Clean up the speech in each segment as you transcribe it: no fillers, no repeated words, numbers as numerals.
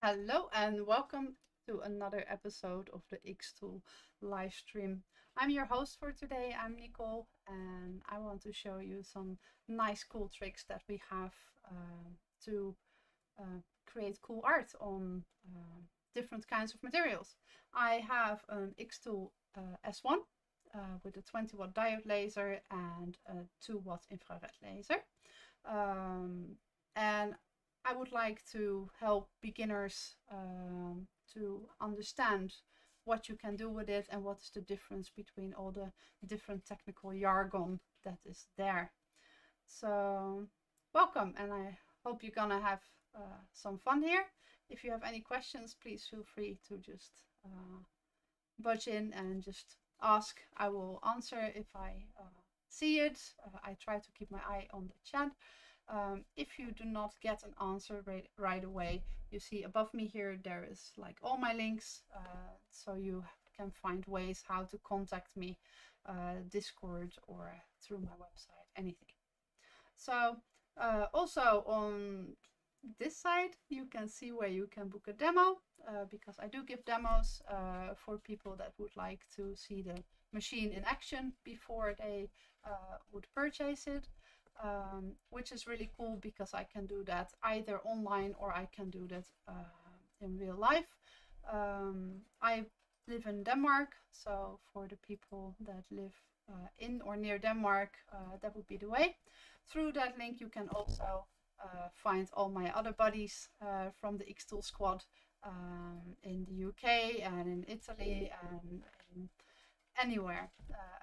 Hello and welcome to another episode of the xTool live stream. I'm your host for today. I'm Nicole, and I want to show you some nice, cool tricks that we have to create cool art on different kinds of materials. I have an xTool S1 with a 20-watt diode laser and a 2-watt infrared laser. And I would like to help beginners to understand what you can do with it and what is the difference between all the different technical jargon that is there. So welcome, and I hope you're gonna have some fun here. If you have any questions, please feel free to just budge in and just ask. I will answer if I see it. I try to keep my eye on the chat. If you do not get an answer right away, you see above me here, there is like all my links, so you can find ways how to contact me, Discord or through my website, anything. So also on this side, you can see where you can book a demo, because I do give demos for people that would like to see the machine in action before they would purchase it. Which is really cool because I can do that either online or I can do that in real life. I live in Denmark, so for the people that live in or near Denmark, that would be the way. Through that link, you can also find all my other buddies from the xTool squad in the UK and in Italy and in anywhere,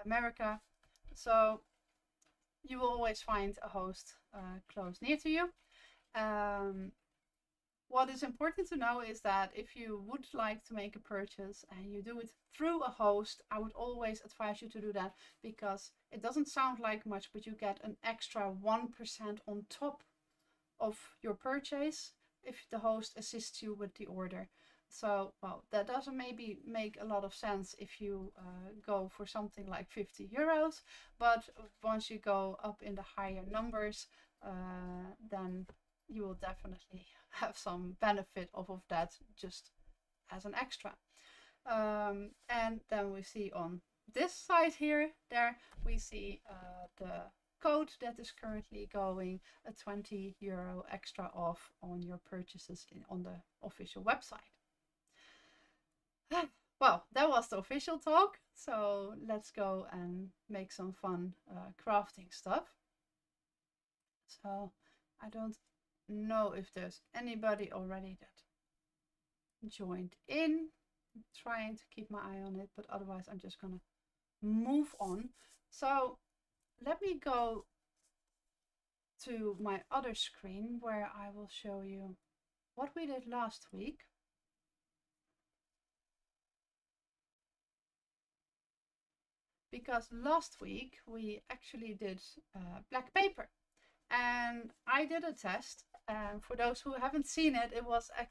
America. So you will always find a host close near to you. What is important to know is that if you would like to make a purchase and you do it through a host, I would always advise you to do that because it doesn't sound like much, but you get an extra 1% on top of your purchase if the host assists you with the order. So, well, that doesn't maybe make a lot of sense if you go for something like 50 euros, but once you go up in the higher numbers, then you will definitely have some benefit off of that just as an extra. And then we see on this side here, we see the code that is currently going a 20 euro extra off on your purchases on the official website. Well, that was the official talk, so let's go and make some fun crafting stuff. So I don't know if there's anybody already that joined in. I'm trying to keep my eye on it, but otherwise I'm just gonna move on. So let me go to my other screen where I will show you what we did last week. Because last week we actually did black paper, and I did a test. And for those who haven't seen it,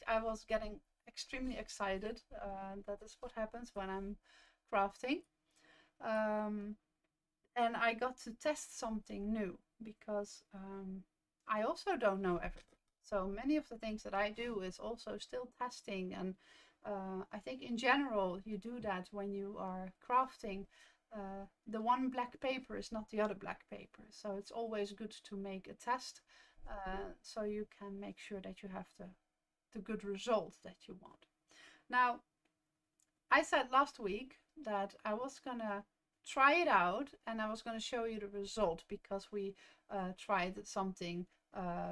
I was getting extremely excited. That is what happens when I'm crafting. And I got to test something new because I also don't know everything. So many of the things that I do is also still testing, and I think in general you do that when you are crafting. The one black paper is not the other black paper, so it's always good to make a test so you can make sure that you have the good result that you want. Now, I said last week that I was gonna try it out and I was gonna show you the result because we tried something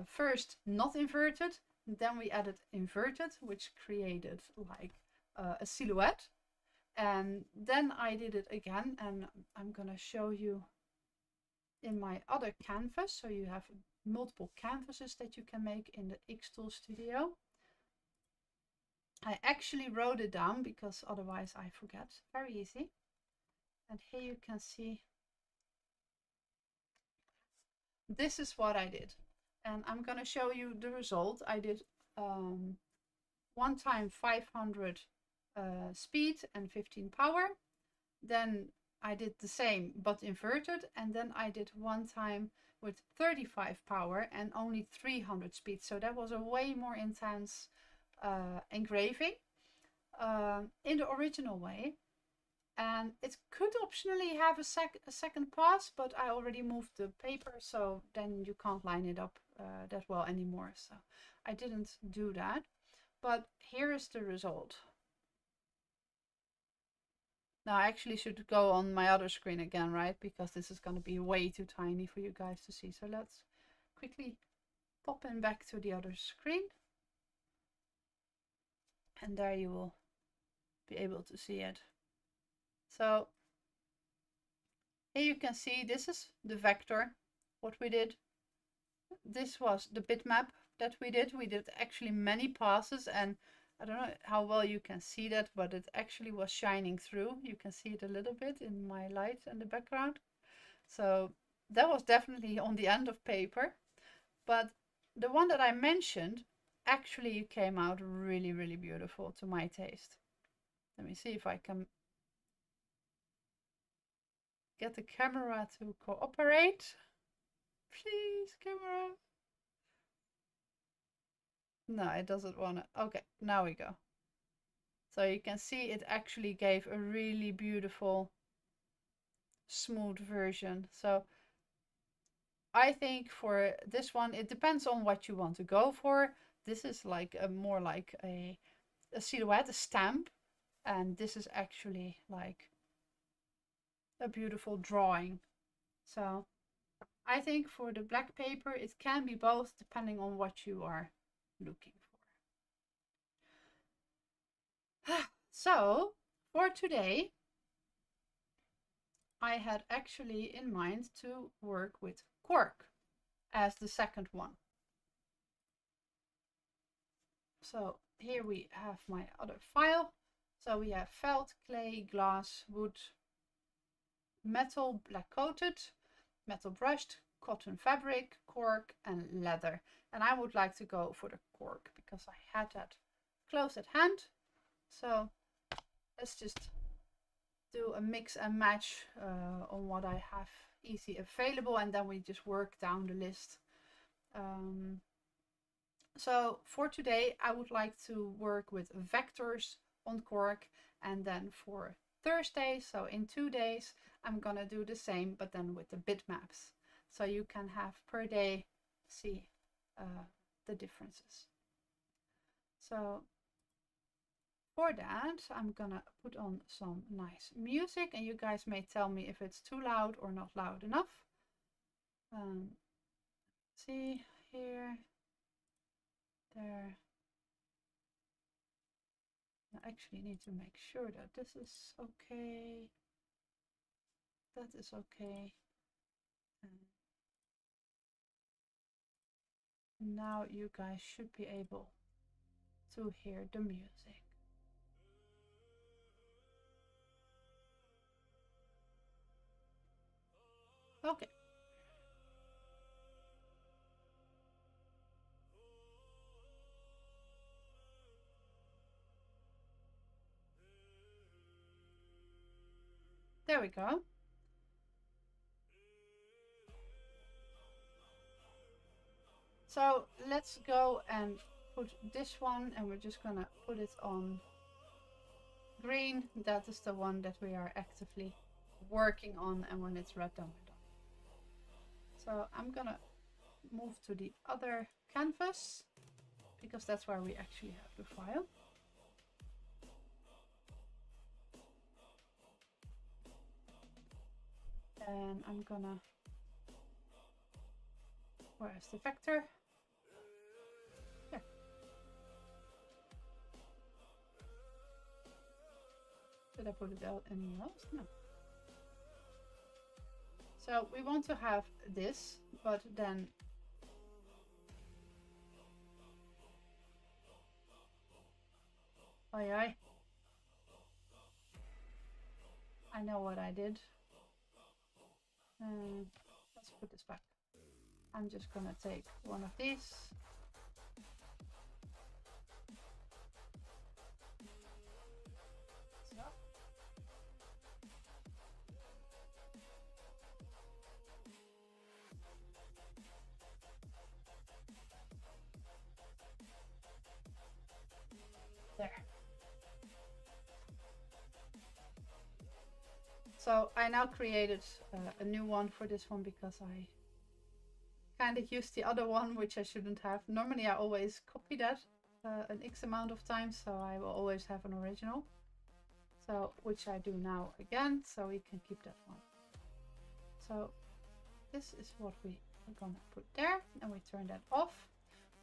first not inverted, then we added inverted, which created like a silhouette. And then I did it again, and I'm gonna show you in my other canvas. So you have multiple canvases that you can make in the xTool Studio. I actually wrote it down because otherwise I forget. Very easy. And here you can see this is what I did. And I'm gonna show you the result. I did one time 500 speed and 15 power. Then I did the same but inverted, and then I did one time with 35 power and only 300 speed. So that was a way more intense engraving in the original way. And it could optionally have a second pass, but I already moved the paper, so then you can't line it up that well anymore. So I didn't do that. But here is the result. Now I actually should go on my other screen again, right? Because this is going to be way too tiny for you guys to see. So let's quickly pop in back to the other screen. And there you will be able to see it. So here you can see this is the vector, what we did. This was the bitmap that we did. We did actually many passes, and I don't know how well you can see that, but it actually was shining through. You can see it a little bit in my light in the background. So that was definitely on the end of paper. But the one that I mentioned actually came out really, really beautiful to my taste. Let me see if I can get the camera to cooperate. Please, camera. No, it doesn't want to. Okay, now we go. So you can see it actually gave a really beautiful, smooth version. So I think for this one, it depends on what you want to go for. This is like more like a silhouette, a stamp. And this is actually like a beautiful drawing. So I think for the black paper, it can be both depending on what you are looking for. So for today, I had actually in mind to work with cork as the second one. So here we have my other file. So we have felt, clay, glass, wood, metal black coated, metal brushed, cotton fabric, cork and leather. And I would like to go for the cork because I had that close at hand. So let's just do a mix and match on what I have easy available, and then we just work down the list. So for today, I would like to work with vectors on cork, and then for Thursday, so in 2 days, I'm gonna do the same, but then with the bitmaps. So you can have per day see the differences. So for that, I'm gonna put on some nice music, and you guys may tell me if it's too loud or not loud enough. See here, there. I actually need to make sure that this is okay. That is okay. And now you guys should be able to hear the music. Okay. There we go. So let's go and put this one, and we're just gonna put it on green. That is the one that we are actively working on, and when it's red, then we're done. So I'm gonna move to the other canvas because that's where we actually have the file. And I'm gonna, where's the vector? There. Did I put it out anywhere else? No. So we want to have this, but then I know what I did. Let's put this back. I'm just gonna take one of these. So. So I now created a new one for this one because I kind of used the other one, which I shouldn't have. Normally I always copy that an X amount of times, so I will always have an original. So, which I do now again, so we can keep that one. So this is what we are gonna put there, and we turn that off.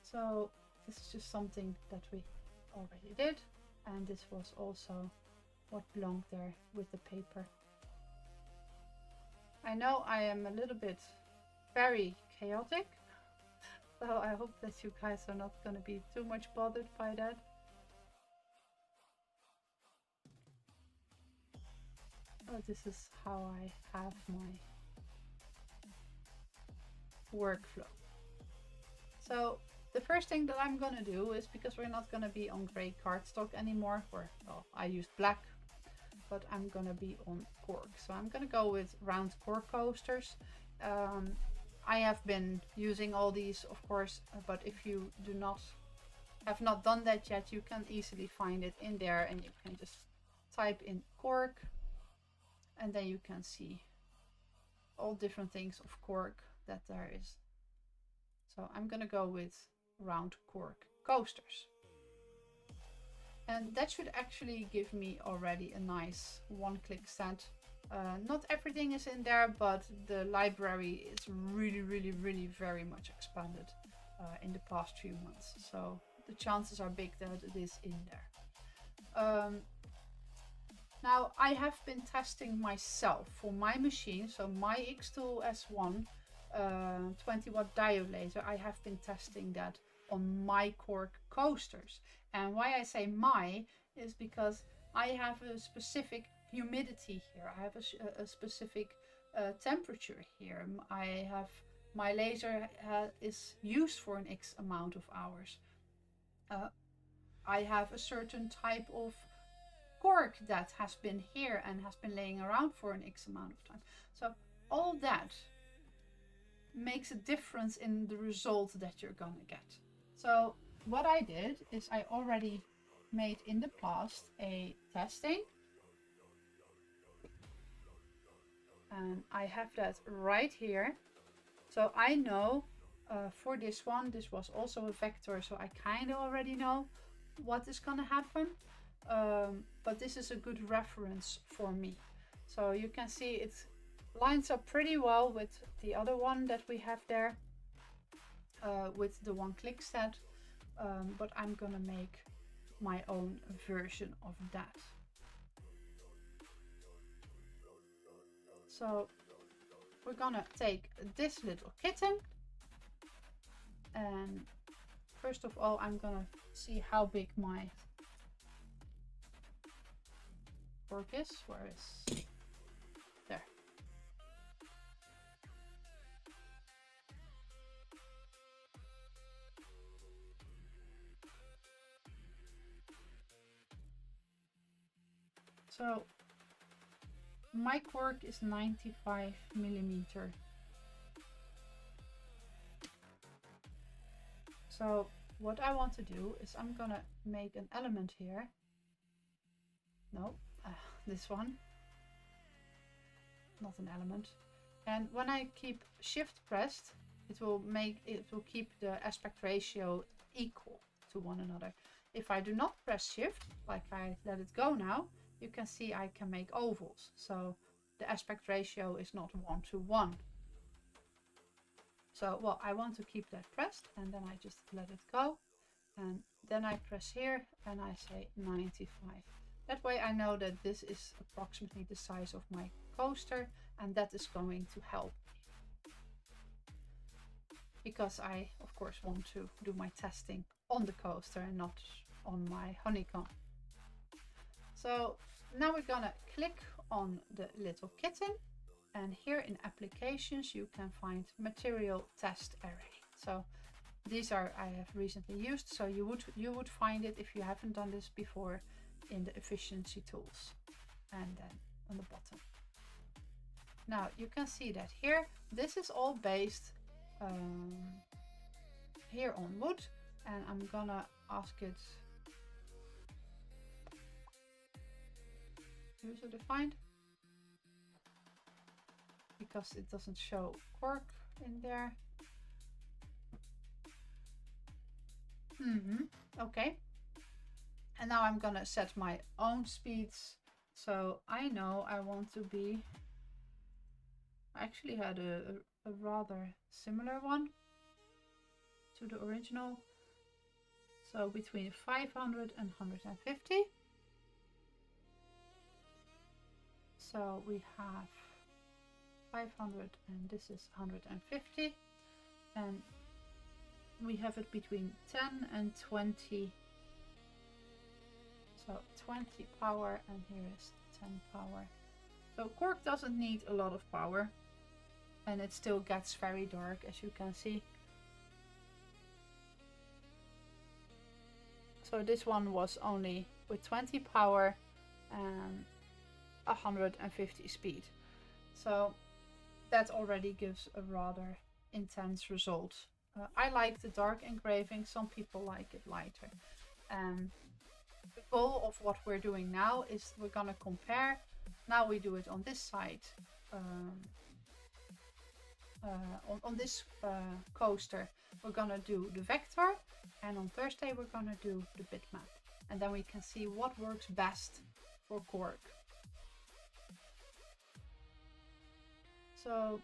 So this is just something that we already did, and this was also what belonged there with the paper. I know I am a little bit very chaotic, so I hope that you guys are not going to be too much bothered by that. Oh, this is how I have my workflow. So the first thing that I'm going to do is, because we're not going to be on gray cardstock anymore, or well, I used black, but I'm going to be on cork. So I'm going to go with round cork coasters. I have been using all these, of course, but if you have not done that yet, you can easily find it in there, and you can just type in cork, and then you can see all different things of cork that there is. So I'm going to go with round cork coasters. And that should actually give me already a nice one-click set. Not everything is in there, but the library is really very much expanded in the past few months. So the chances are big that it is in there. Now I have been testing myself for my machine. So my xTool S1 20 watt diode laser, I have been testing that on my cork coasters. And why I say my is because I have a specific humidity here. I have a specific temperature here. My laser is used for an X amount of hours. I have a certain type of cork that has been here and has been laying around for an X amount of time. So all that makes a difference in the result that you're gonna get. So what I did is I already made in the past a testing, and I have that right here. So I know for this one, this was also a vector, so I kind of already know what is gonna happen, but this is a good reference for me. So you can see it lines up pretty well with the other one that we have there, with the one-click set, but I'm gonna make my own version of that. So we're gonna take this little kitten, and first of all I'm gonna see how big my cork is. Where is there? So my cork is 95 millimeter. So what I want to do is I'm gonna make an element here. No, this one. Not an element. And when I keep shift pressed, it will keep the aspect ratio equal to one another. If I do not press shift, like I let it go now, you can see I can make ovals. So the aspect ratio is not 1:1. So, well, I want to keep that pressed, and then I just let it go. And then I press here and I say 95. That way I know that this is approximately the size of my coaster, and that is going to help me. Because I, of course, want to do my testing on the coaster and not on my honeycomb. So now we're gonna click on the little kitten, and here in applications you can find material test array. So these are I have recently used, so you would find it if you haven't done this before in the efficiency tools, and then on the bottom. Now you can see that here this is all based here on wood, and I'm gonna ask it user defined. because it doesn't show cork in there. Okay. And now I'm gonna set my own speeds. So I know I want to be, I actually had a rather similar one to the original. So between 500 and 150. So we have 500 and this is 150. And we have it between 10 and 20. So 20 power and here is 10 power. So cork doesn't need a lot of power. And it still gets very dark, as you can see. So this one was only with 20 power and 150 speed. So that already gives a rather intense result. I like the dark engraving, some people like it lighter. The goal of what we're doing now is we're gonna compare. Now we do it on this side. On this coaster we're gonna do the vector, and on Thursday we're gonna do the bitmap, and then we can see what works best for cork. So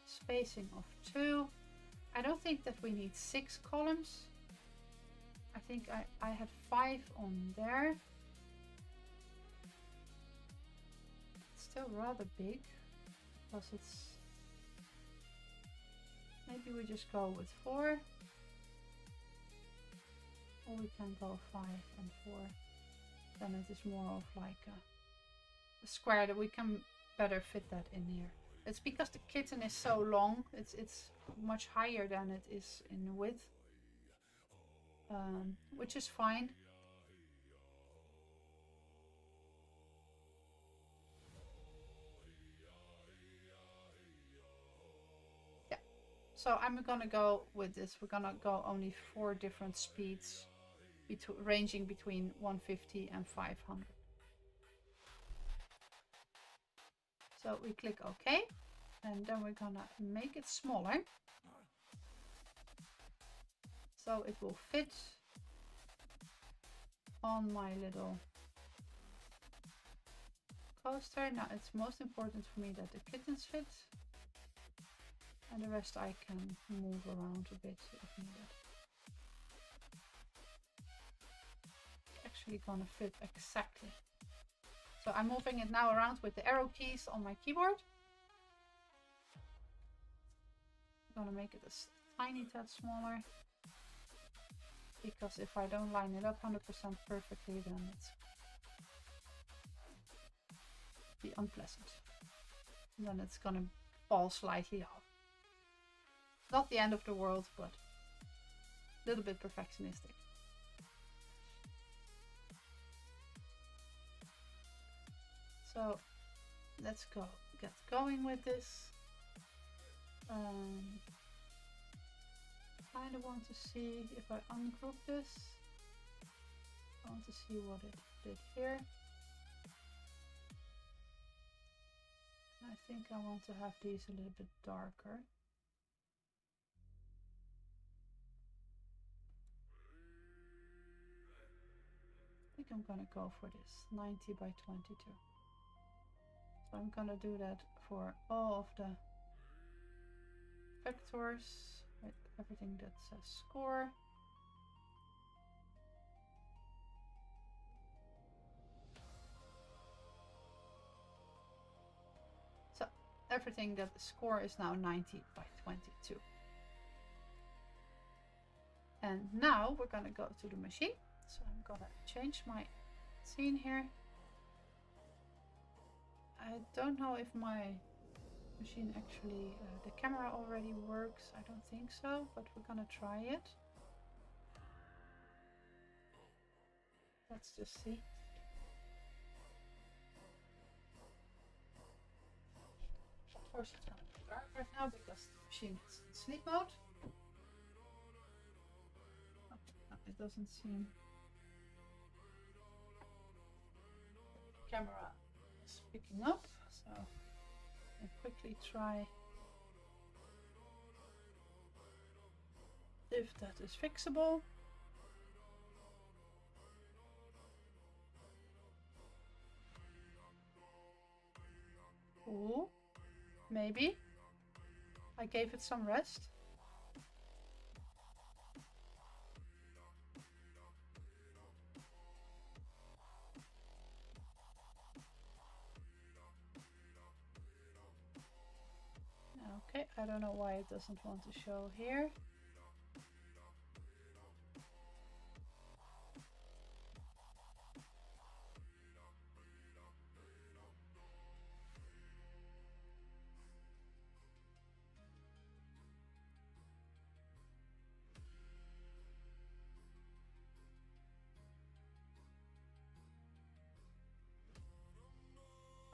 spacing of 2. I don't think that we need 6 columns. I think I had 5 on there. It's still rather big because it's, maybe we just go with 4, or we can go 5 and 4. Then it is more of like a square that we can better fit that in here. It's because the kitten is so long, it's much higher than it is in width, which is fine. So I'm gonna go with this. We're gonna go only 4 different speeds, ranging between 150 and 500. So we click OK, and then we're gonna make it smaller, so it will fit on my little coaster. Now it's most important for me that the kittens fit. And the rest I can move around a bit if needed. It's actually gonna fit exactly. So I'm moving it now around with the arrow keys on my keyboard. I'm gonna make it a tiny tad smaller. Because if I don't line it up 100% perfectly, then it's be unpleasant. And then it's gonna fall slightly off. Not the end of the world, but a little bit perfectionistic. So let's get going with this. Kind of want to see if I ungroup this. I want to see what it did here. I think I want to have these a little bit darker. I think I'm gonna go for this 90 by 22. So I'm gonna do that for all of the vectors, with everything that says score. So everything that the score is now 90 by 22. And now we're gonna go to the machine. So I'm gonna change my scene here. I don't know if my machine actually, the camera already works. I don't think so, but we're gonna try it. Let's just see. Of course it's gonna be dark right now because the machine is in sleep mode. Oh, no, it doesn't seem. The camera is picking up, so and quickly try if that is fixable. Ooh, maybe. I gave it some rest. Okay, I don't know why it doesn't want to show here.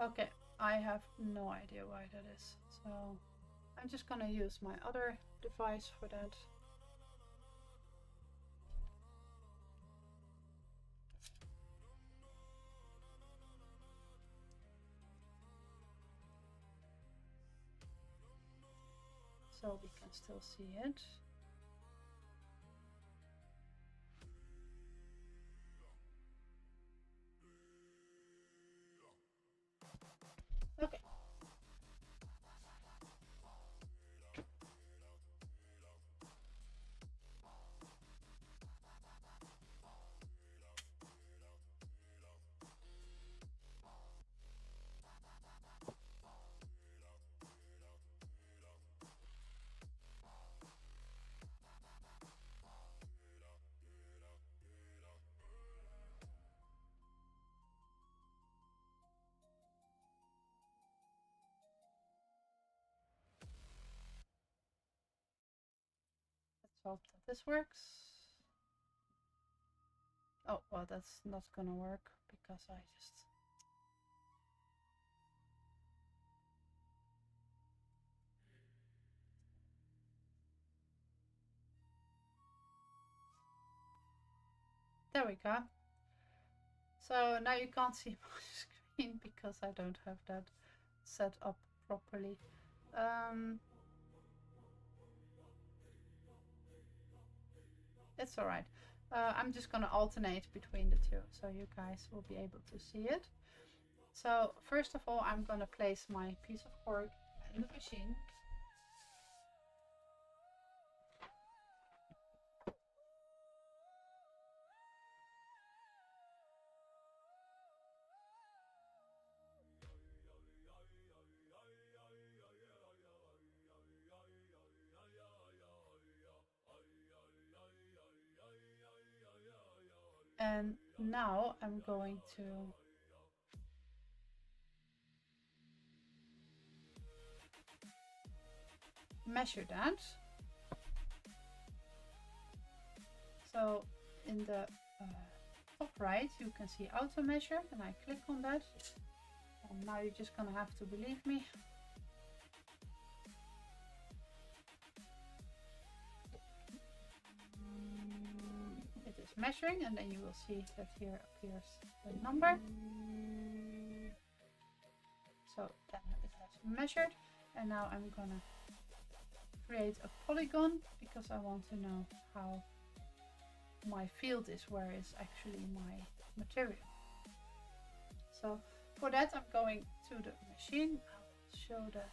Okay, I have no idea why that is. So I'm just gonna use my other device for that. So we can still see it. Okay. Let's hope that this works. Oh, well, that's not gonna work because I just... There we go. So now you can't see my screen because I don't have that set up properly. It's alright. I'm just gonna alternate between the two so you guys will be able to see it. So first of all, I'm gonna place my piece of cork in the machine. And now I'm going to measure that. So in the top right you can see auto measure, and I click on that. And now you're just gonna have to believe me. It is measuring, and then you will see that here appears the number. So then it has measured, and now I'm gonna create a polygon because I want to know how my field is, where is actually my material. So for that I'm going to the machine. I'll show that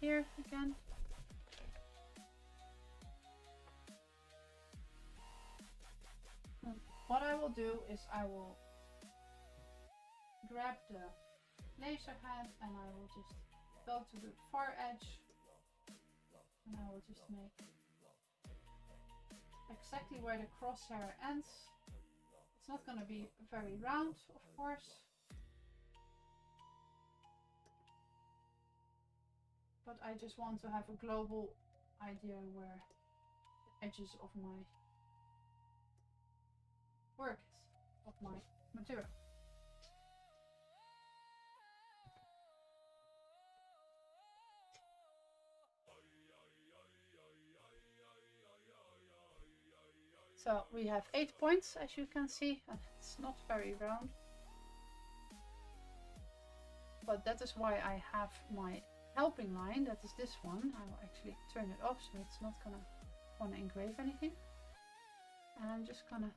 here again. What I will do is I will grab the laser head and I will just go to the far edge, and I will just make exactly where the crosshair ends. It's not going to be very round, of course, but I just want to have a global idea where the edges of my work is, of my material. So we have 8 points, as you can see, and it's not very round. but that is why I have my helping line. That is this one. I will actually turn it off so it's not gonna want to engrave anything. And I'm just gonna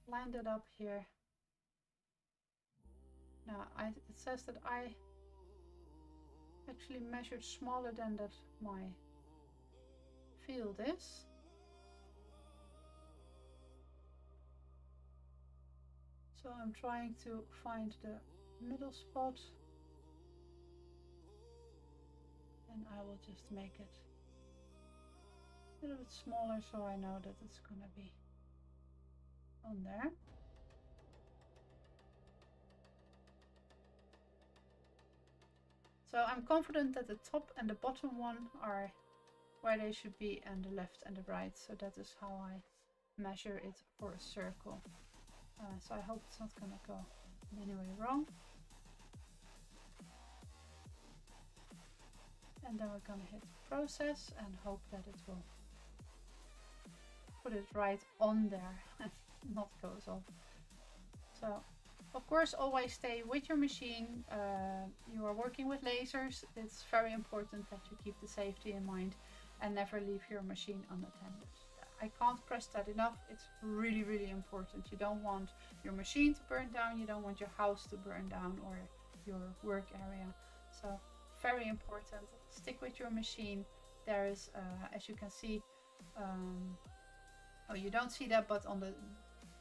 line that up here. Now it says that I actually measured smaller than that my field is. So I'm trying to find the middle spot, and I will just make it a little bit smaller so I know that it's gonna be on there. So I'm confident that the top and the bottom one are where they should be, and the left and the right. So that is how I measure it for a circle. So I hope it's not gonna go in any way wrong. And then we're gonna hit process and hope that it will put it right on there and not goes off. So of course, always stay with your machine. You are working with lasers. It's very important that you keep the safety in mind and never leave your machine unattended. I can't press that enough. It's really, really important. You don't want your machine to burn down. You don't want your house to burn down or your work area. So very important. Stick with your machine. There is, as you can see, oh, you don't see that, but on the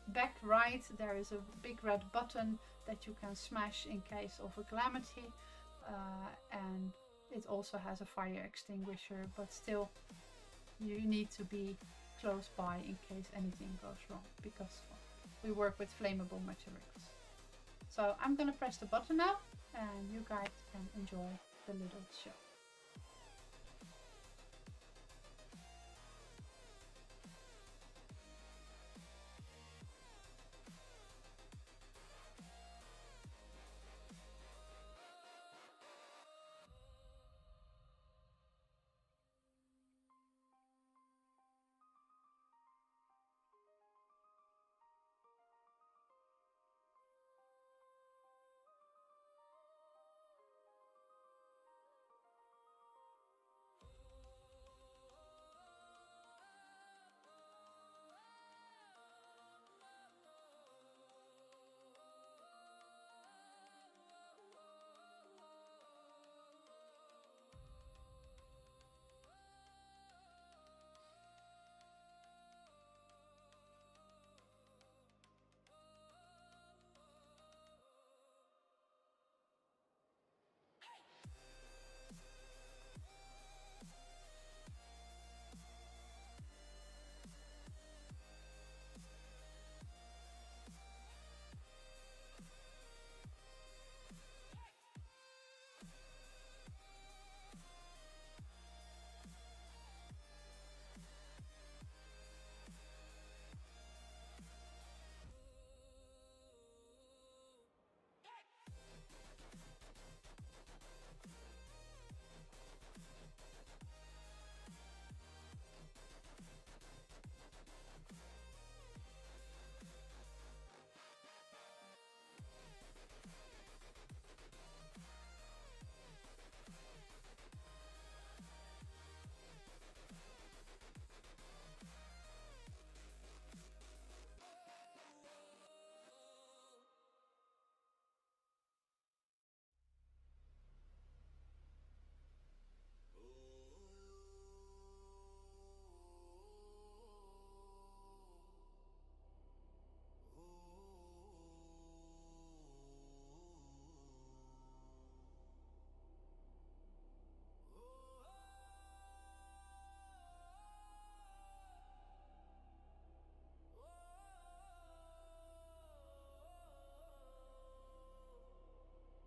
back right there is a big red button that you can smash in case of a calamity, and it also has a fire extinguisher, but still you need to be close by in case anything goes wrong, because we work with flammable materials. So I'm gonna press the button now and you guys can enjoy the little show.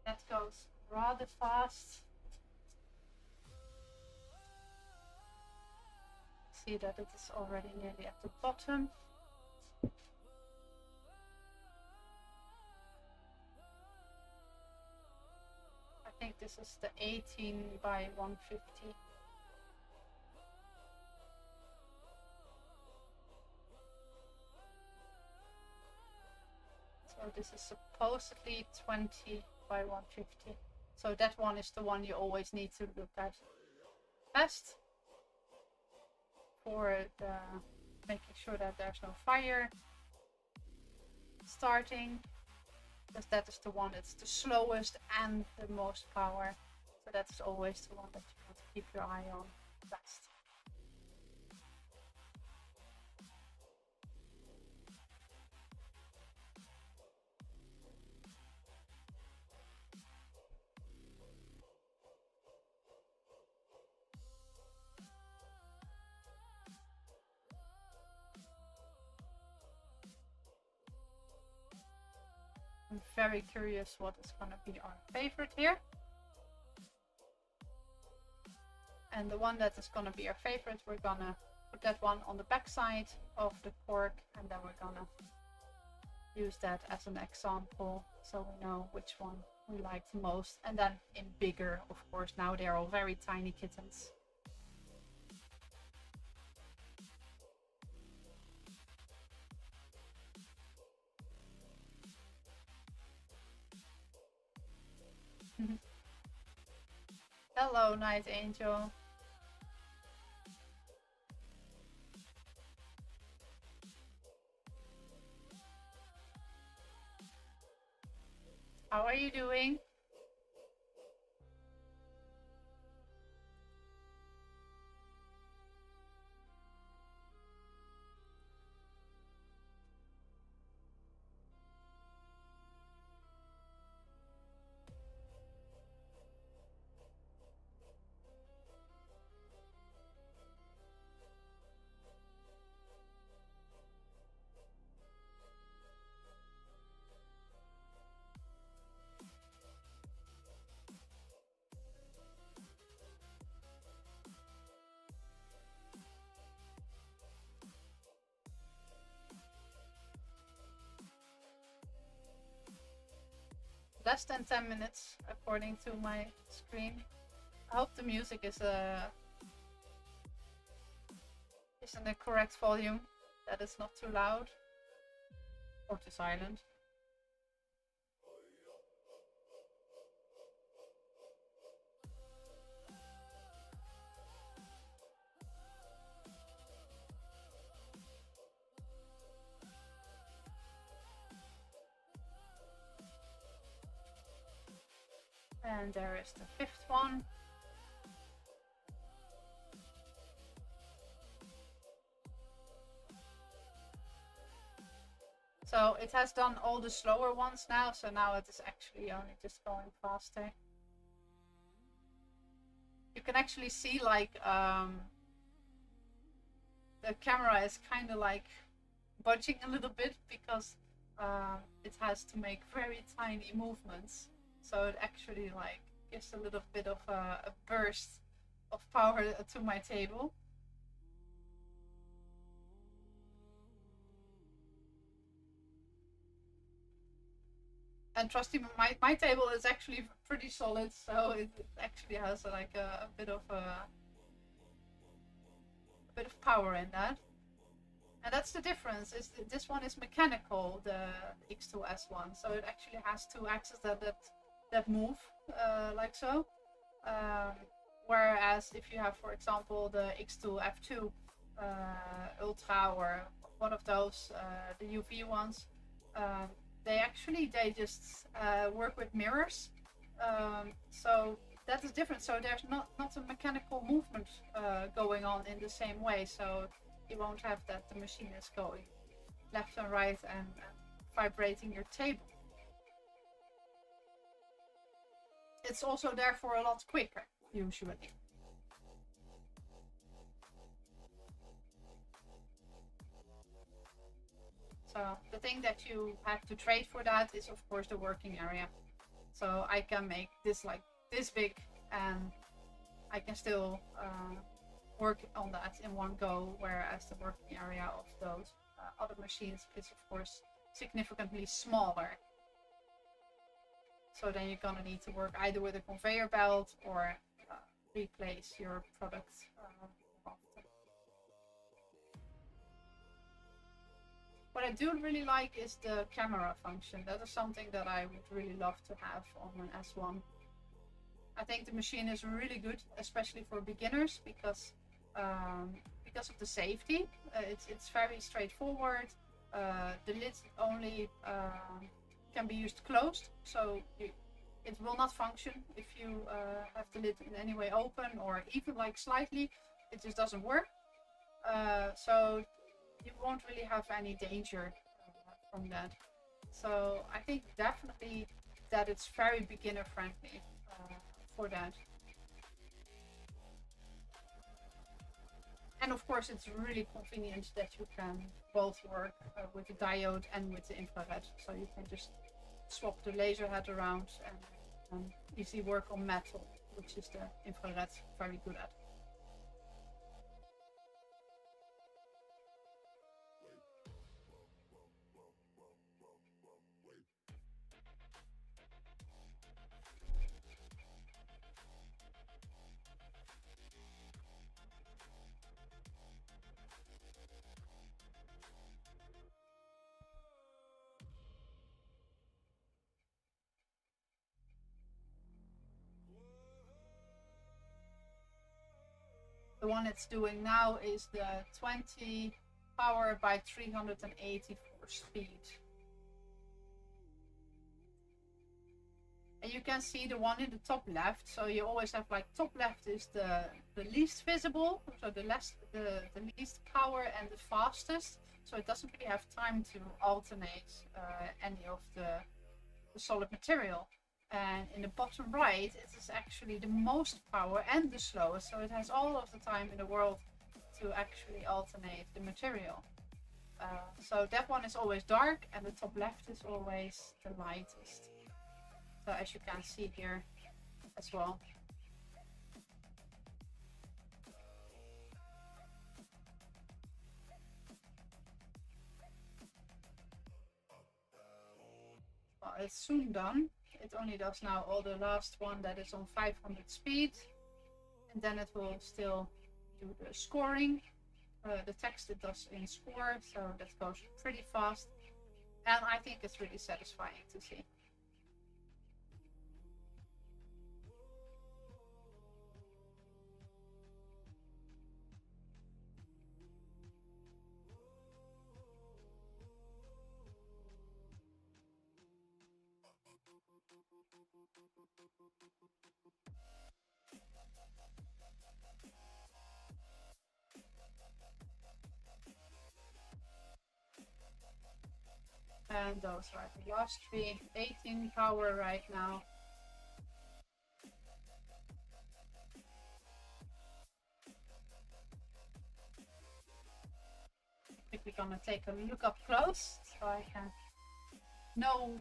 That goes rather fast. See that it is already nearly at the bottom. I think this is the 18 by 150. So this is supposedly 20 by 150. So that one is the one you always need to look at best for making sure that there's no fire starting, because that is the one that's the slowest and the most power. So that's always the one that you want to keep your eye on best. I'm very curious what is going to be our favorite here. And the one that is going to be our favorite, we're going to put that one on the back side of the cork, and then we're going to use that as an example so we know which one we like the most. And then in bigger, of course, now they're all very tiny kittens. Hello, Night Angel. How are you doing? Less than 10 minutes according to my screen. I hope the music is in the correct volume, that it's not too loud or too silent. And there is the fifth one. So it has done all the slower ones now, so now it is actually only just going faster. You can actually see like the camera is kind of like budging a little bit because it has to make very tiny movements. So it actually like gives a little bit of a burst of power to my table. And trust me, my table is actually pretty solid, so it actually has like a bit of power in that. And that's the difference. Is this one is mechanical, the X2S one, so it actually has two axes that move like so. Whereas if you have, for example, the X2 F2 Ultra or one of those, the UV ones, they just work with mirrors. So that is different. So there's not a mechanical movement going on in the same way. So you won't have that the machine is going left and right and vibrating your table. It's also therefore a lot quicker, usually. So the thing that you have to trade for that is, of course, the working area. So I can make this like this big, and I can still work on that in one go, whereas the working area of those other machines is, of course, significantly smaller. So then you're gonna need to work either with a conveyor belt or replace your product often. What I do really like is the camera function. That is something that I would really love to have on an S1. I think the machine is really good, especially for beginners, because of the safety. It's very straightforward. The lid only can be used closed, so it will not function if you have the lid in any way open or even like slightly. It just doesn't work. So you won't really have any danger from that. So I think definitely that it's very beginner friendly for that. And of course it's really convenient that you can both work with the diode and with the infrared. So you can just swap the laser head around and easily work on metal, which is the infrared very good at. The one it's doing now is the 20 power by 384 speed. And you can see the one in the top left. So you always have like top left is the least visible, so the least power and the fastest. So it doesn't really have time to alternate any of the solid material. And in the bottom right, it is actually the most power and the slowest. So it has all of the time in the world to actually alternate the material. So that one is always dark and the top left is always the lightest. So as you can see here as well. Well, it's soon done. It only does now all the last one that is on 500 speed. And then it will still do the scoring. The text it does in score, so that goes pretty fast. And I think it's really satisfying to see. And those are the last three, 18 power right now. I think we're gonna take a look up close so I can know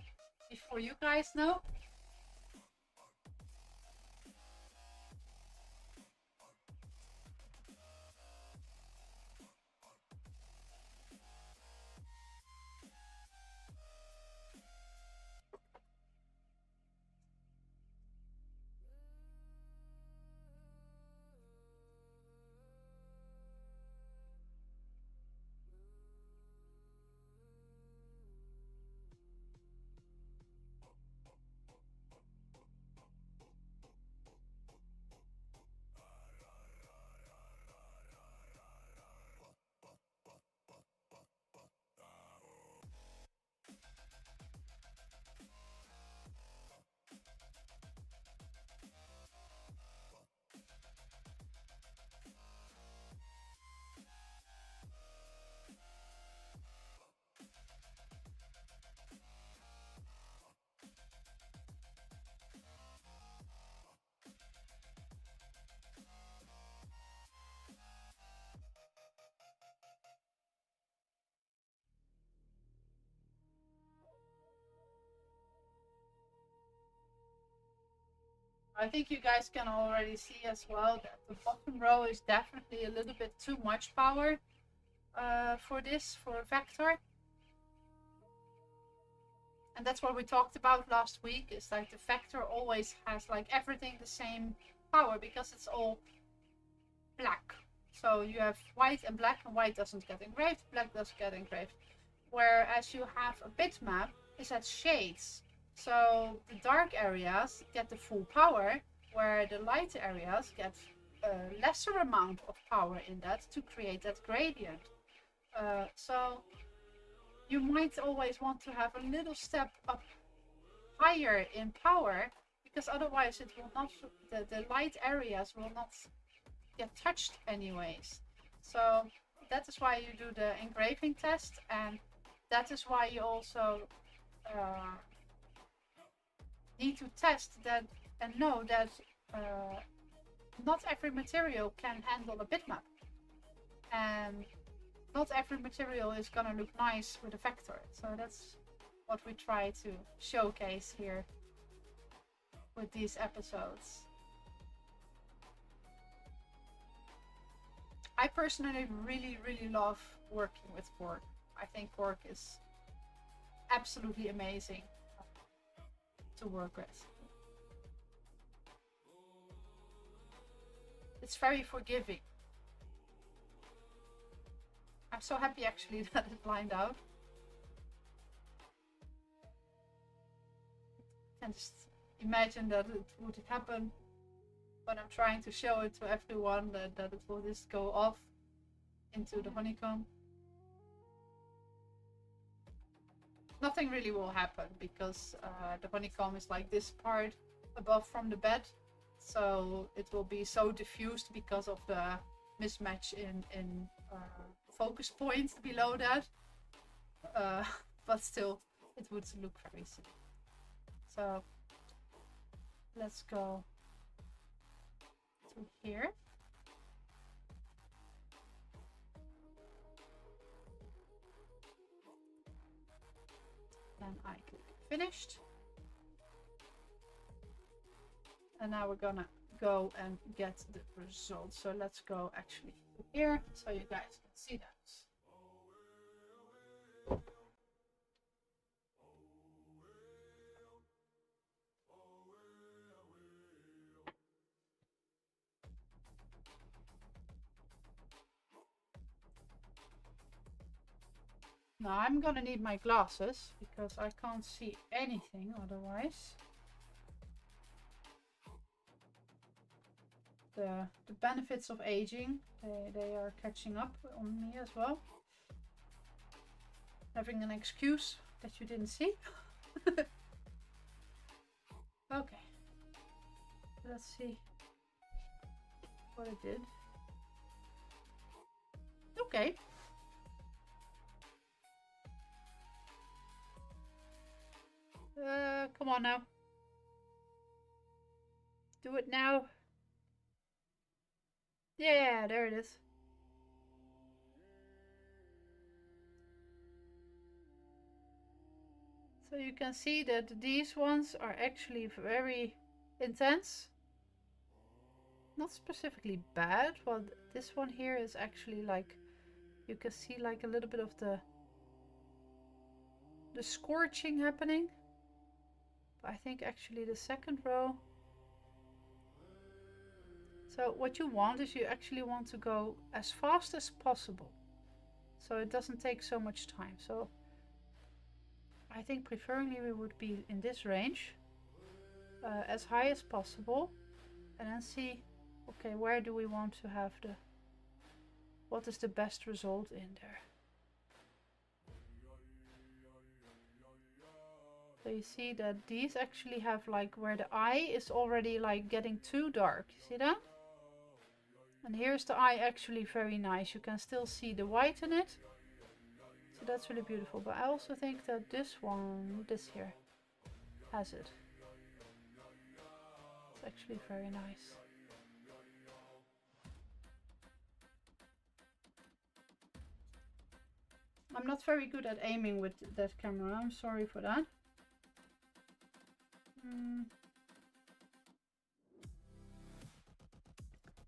before you guys know. I think you guys can already see as well that the bottom row is definitely a little bit too much power for vector. And that's what we talked about last week, is like the vector always has like everything the same power because it's all black. So you have white and white doesn't get engraved, black doesn't get engraved. whereas you have a bitmap is at shades. So the dark areas get the full power, where the light areas get a lesser amount of power in that to create that gradient. So you might always want to have a little step up higher in power, because otherwise it will not, the light areas will not get touched anyways. So that is why you do the engraving test, and that is why you also need to test that and know that not every material can handle a bitmap, and not every material is gonna look nice with a vector. So that's what we try to showcase here with these episodes. I personally really love working with Quark. I think Quark is absolutely amazing to work with. It's very forgiving. I'm so happy actually that it lined out. I can just imagine that it would happen when I'm trying to show it to everyone, that it will just go off into the honeycomb. Nothing really will happen because the honeycomb is like this part above from the bed, so it will be so diffused because of the mismatch in focus points below that, but still it would look very silly. So let's go to here. Then I click finished. And now we're gonna go and get the results. So let's go actually here so you guys can see that. Now I'm gonna need my glasses because I can't see anything otherwise. The benefits of aging, they are catching up on me as well. Having an excuse that you didn't see. Okay, let's see what it did. Okay. Come on now. Do it now. Yeah, there it is. So you can see that these ones are actually very intense. Not specifically bad. Well, this one here is actually like, you can see like a little bit of the scorching happening. But I think actually the second row. So what you want is you actually want to go as fast as possible, so it doesn't take so much time. So I think preferably we would be in this range, as high as possible, and then see, okay, where do we want to have the, what is the best result in there. So you see that these actually have like where the eye is already like getting too dark. You see that? And here's the eye actually very nice. You can still see the white in it. So that's really beautiful. But I also think that this one, this here, has it. It's actually very nice. I'm not very good at aiming with that camera. I'm sorry for that.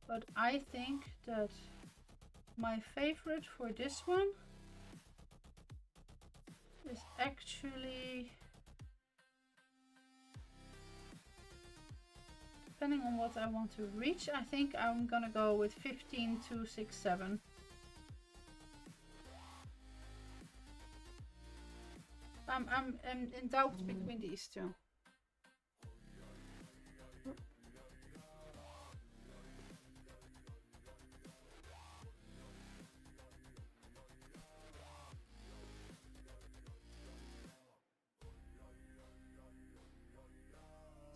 But I think that my favorite for this one is actually, depending on what I want to reach, I think I'm gonna go with 15267. I'm in doubt between these two.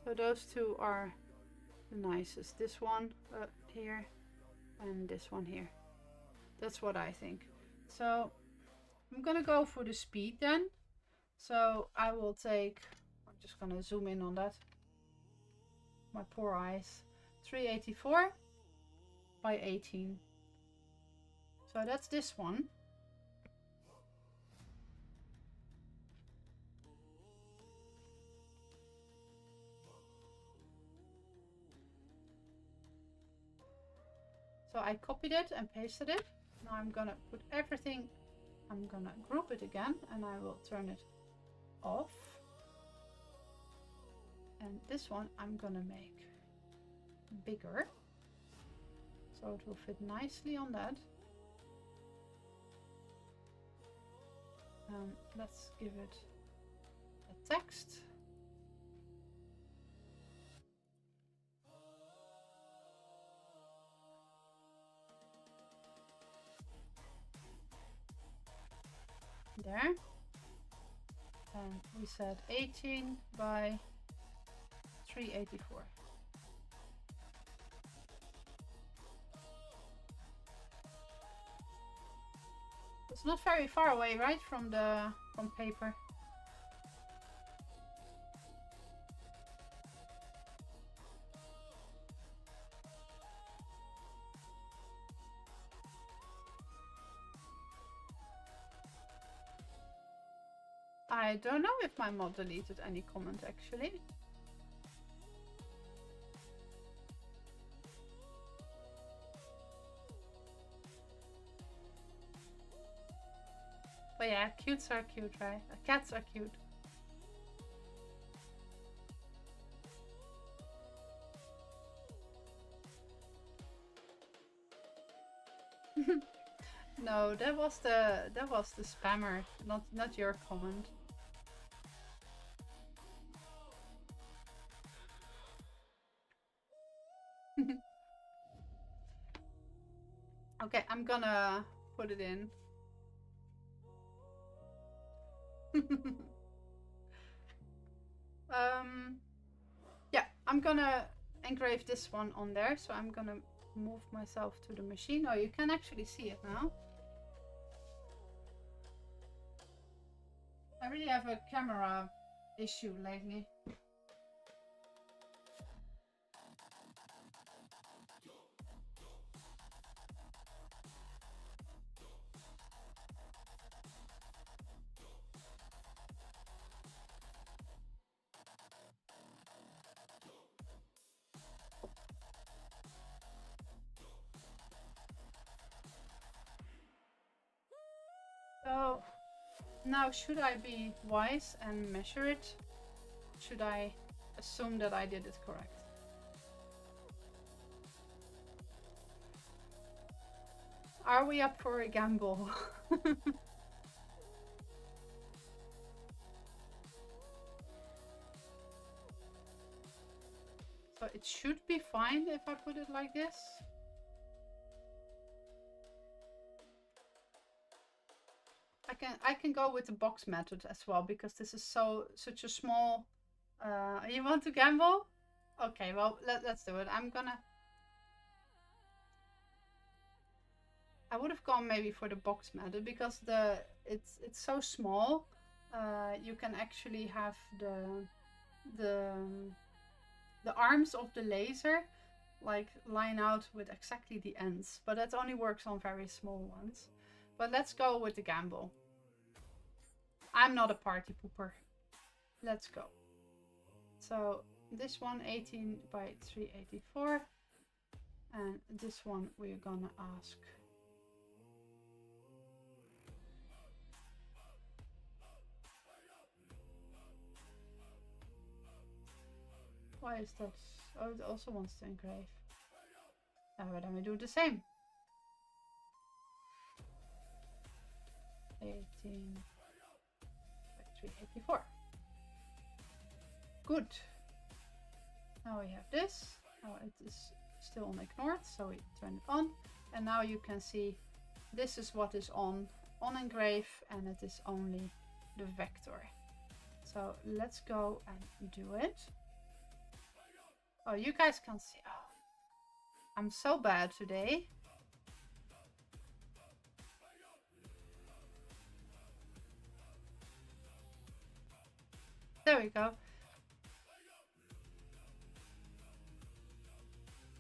So those two are the nicest. This one here and this one here. That's what I think. So I'm gonna go for the speed then. So I will take, I'm just gonna zoom in on that. My poor eyes. 384 by 18. So that's this one. So I copied it and pasted it. Now I'm gonna put everything, I'm gonna group it again and I will turn it off. And this one I'm gonna make bigger. So it will fit nicely on that. Let's give it a text. There. And we said 18 by 384. It's not very far away, right, from paper. I don't know if my mod deleted any comment actually. But yeah, cutes are cute, right? Cats are cute. No, that was the spammer, not your comment. Okay, I'm gonna put it in. Yeah, I'm gonna engrave this one on there, so I'm gonna move myself to the machine. Oh, you can actually see it now. I really have a camera issue lately. So now, should I be wise and measure it? Should I assume that I did it correct? Are we up for a gamble? So it should be fine if I put it like this. I can go with the box method as well, because this is such a small. You want to gamble? Okay, well let's do it. I would have gone maybe for the box method because it's so small. You can actually have the arms of the laser like line out with exactly the ends, but that only works on very small ones. But let's go with the gamble. I'm not a party pooper. Let's go. So this one 18 by 384, and this one we're gonna ask. Why is that? Oh, it also wants to engrave. But then we do the same. 18 by 384. Good. Now we have this. Now it is still on ignored, so we turn it on. And now you can see this is what is on engrave, and it is only the vector. So let's go and do it. Oh, you guys can see. Oh, I'm so bad today. There we go.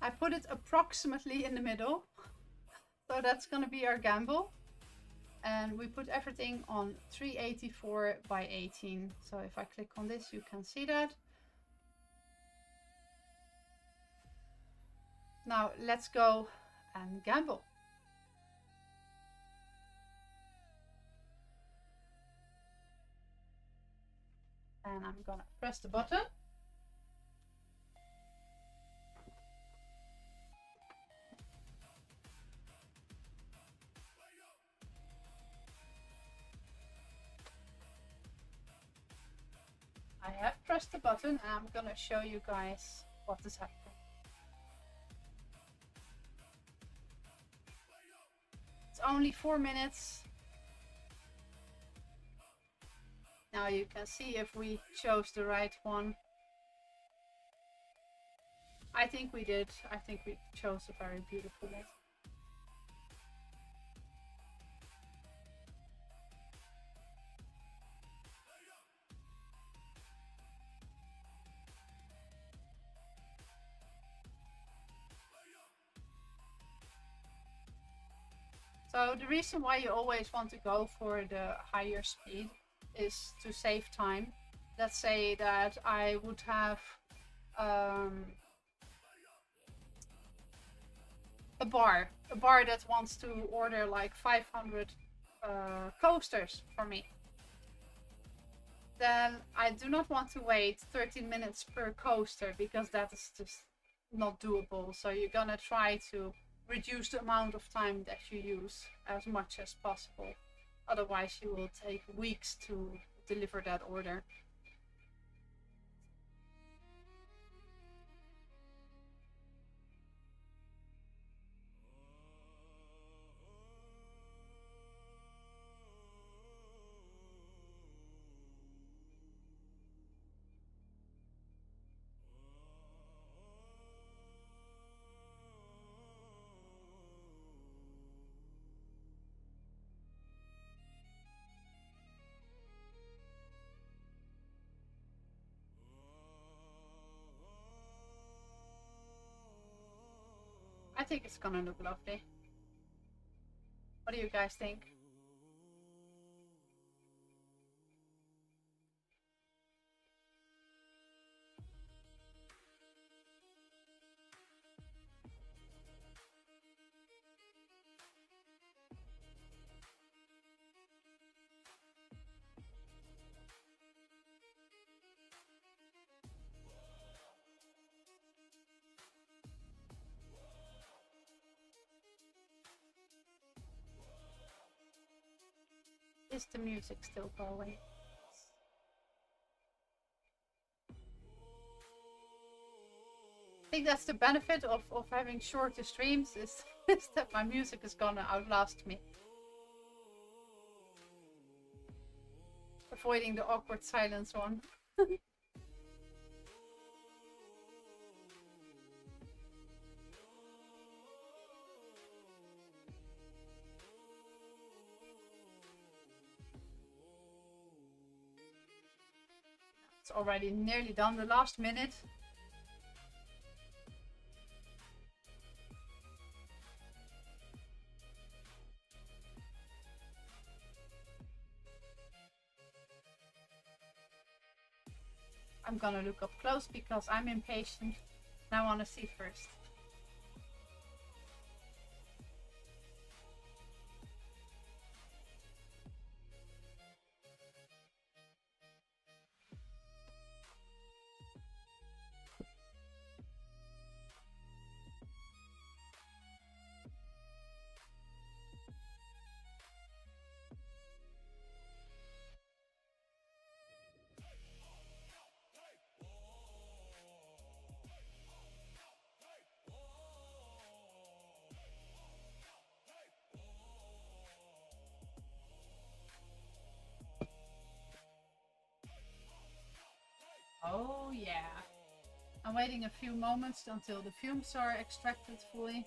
I put it approximately in the middle. So that's going to be our gamble. And we put everything on 384 by 18. So if I click on this, you can see that. Now let's go and gamble. And I'm gonna press the button. I have pressed the button, and I'm gonna show you guys what is happening. It's only 4 minutes. Now you can see if we chose the right one. I think we did. I think we chose a very beautiful one. So the reason why you always want to go for the higher speed is to save time. Let's say that I would have a bar that wants to order like 500 coasters for me. Then I do not want to wait 13 minutes per coaster, because that is just not doable. So you're gonna try to reduce the amount of time that you use as much as possible. Otherwise you will take weeks to deliver that order. I think it's gonna look lovely. What do you guys think? Is the music still going? I think that's the benefit of having shorter streams, is that my music is gonna outlast me. Avoiding the awkward silence one. It's already nearly done, the last minute. I'm gonna look up close because I'm impatient and I want to see first. Oh yeah. I'm waiting a few moments until the fumes are extracted fully.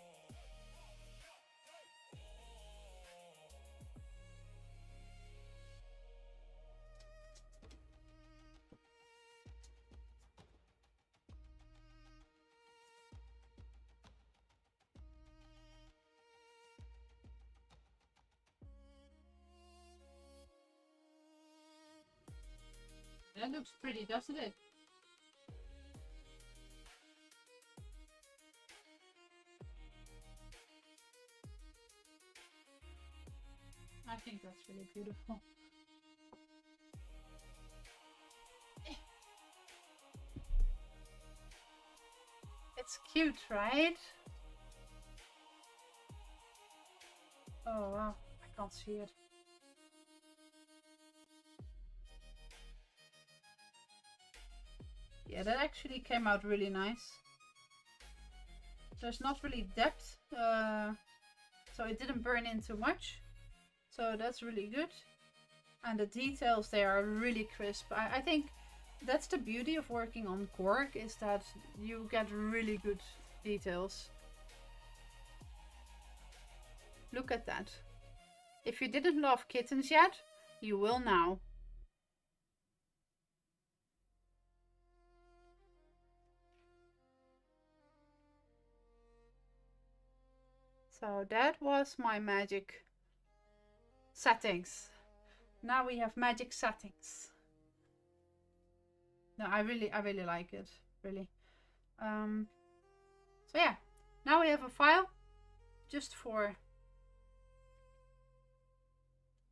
That looks pretty, doesn't it? I think that's really beautiful. It's cute, right? Oh wow, I can't see it. Yeah, that actually came out really nice. There's not really depth, so it didn't burn in too much. So that's really good. And the details there are really crisp. I think that's the beauty of working on cork, is that you get really good details. Look at that. If you didn't love kittens yet, you will now. So that was my magic settings. Now we have magic settings. No, I really like it, really. So yeah, now we have a file just for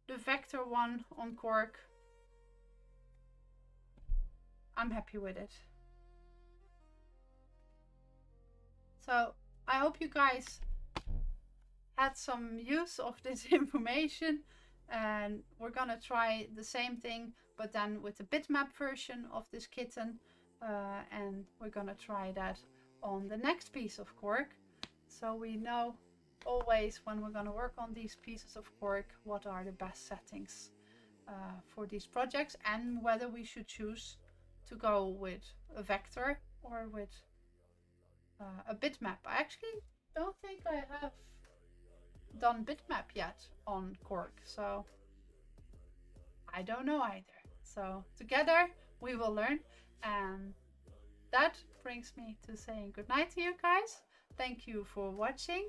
the vector one on cork. I'm happy with it. So I hope you guys had some use of this information, and we're gonna try the same thing but then with the bitmap version of this kitten, and we're gonna try that on the next piece of cork, so we know always when we're gonna work on these pieces of cork what are the best settings for these projects, and whether we should choose to go with a vector or with a bitmap. I actually don't think I have done bitmap yet on cork, so I don't know either. So together we will learn, and that brings me to saying goodnight to you guys. Thank you for watching.